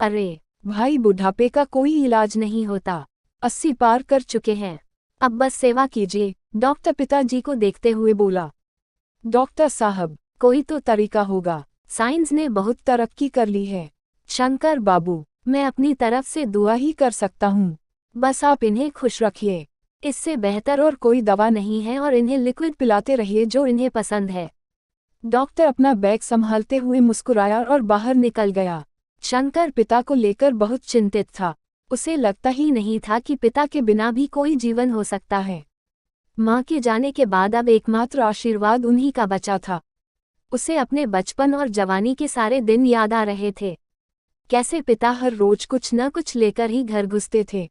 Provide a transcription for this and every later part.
अरे भाई, बुढ़ापे का कोई इलाज नहीं होता। 80 पार कर चुके हैं, अब बस सेवा कीजिए, डॉक्टर पिताजी को देखते हुए बोला। डॉक्टर साहब, कोई तो तरीका होगा, साइंस ने बहुत तरक्की कर ली है। शंकर बाबू, मैं अपनी तरफ से दुआ ही कर सकता हूँ, बस आप इन्हें खुश रखिए। इससे बेहतर और कोई दवा नहीं है, और इन्हें लिक्विड पिलाते रहिए जो इन्हें पसंद है। डॉक्टर अपना बैग संभालते हुए मुस्कुराया और बाहर निकल गया। शंकर पिता को लेकर बहुत चिंतित था। उसे लगता ही नहीं था कि पिता के बिना भी कोई जीवन हो सकता है। माँ के जाने के बाद अब एकमात्र आशीर्वाद उन्हीं का बचा था। उसे अपने बचपन और जवानी के सारे दिन याद आ रहे थे। कैसे पिता हर रोज कुछ न कुछ लेकर ही घर घुसते थे।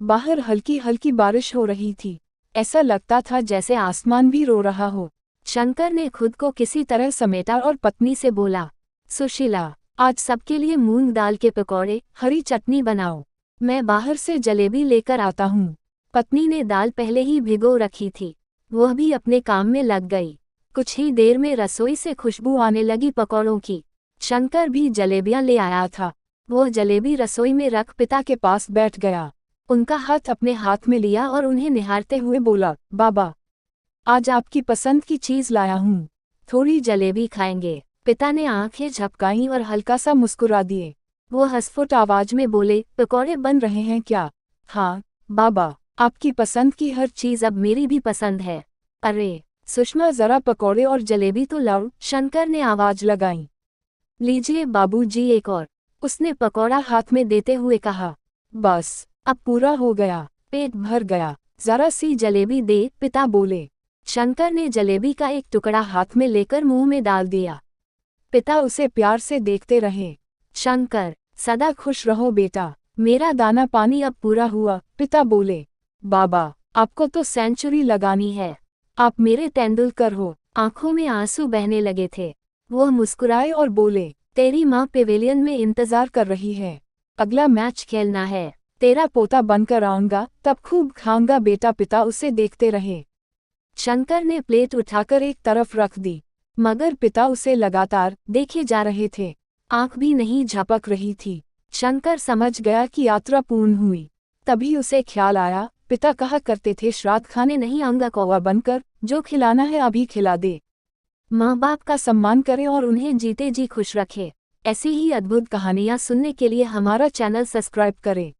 बाहर हल्की हल्की बारिश हो रही थी, ऐसा लगता था जैसे आसमान भी रो रहा हो। शंकर ने खुद को किसी तरह समेटा और पत्नी से बोला, सुशीला, आज सबके लिए मूंग दाल के पकौड़े, हरी चटनी बनाओ, मैं बाहर से जलेबी लेकर आता हूँ। पत्नी ने दाल पहले ही भिगो रखी थी, वह भी अपने काम में लग गई। कुछ ही देर में रसोई से खुशबू आने लगी पकौड़ों की। शंकर भी जलेबियां ले आया था। वह जलेबी रसोई में रख पिता के पास बैठ गया, उनका हाथ अपने हाथ में लिया और उन्हें निहारते हुए बोला, बाबा, आज आपकी पसंद की चीज लाया हूँ, थोड़ी जलेबी खाएंगे। पिता ने आंखें झपकाईं और हल्का सा मुस्कुरा दिए। वो हंसफुट आवाज में बोले, पकौड़े बन रहे हैं क्या? हाँ बाबा, आपकी पसंद की हर चीज अब मेरी भी पसंद है। अरे सुषमा, जरा पकौड़े और जलेबी तो लाओ, शंकर ने आवाज लगाई। लीजिए बाबूजी, एक और, उसने पकौड़ा हाथ में देते हुए कहा। बस अब पूरा हो गया, पेट भर गया, जरा सी जलेबी दे, पिता बोले। शंकर ने जलेबी का एक टुकड़ा हाथ में लेकर मुंह में डाल दिया। पिता उसे प्यार से देखते रहे। शंकर, सदा खुश रहो बेटा, मेरा दाना पानी अब पूरा हुआ, पिता बोले। बाबा, आपको तो सेंचुरी लगानी है, आप मेरे तेंदुलकर हो। आंखों में आंसू बहने लगे थे। वह मुस्कुराए और बोले, तेरी माँ पेवेलियन में इंतजार कर रही है, अगला मैच खेलना है, तेरा पोता बनकर आऊंगा, तब खूब खाऊंगा बेटा। पिता उसे देखते रहे। शंकर ने प्लेट उठाकर एक तरफ रख दी, मगर पिता उसे लगातार देखे जा रहे थे, आंख भी नहीं झपक रही थी। शंकर समझ गया कि यात्रा पूर्ण हुई। तभी उसे ख्याल आया, पिता कहा करते थे, श्राद्ध खाने नहीं आऊंगा कौवा बनकर, जो खिलाना है अभी खिला दे। माँ बाप का सम्मान करें और उन्हें जीते जी खुश रखें। ऐसी ही अद्भुत कहानियाँ सुनने के लिए हमारा चैनल सब्सक्राइब करें।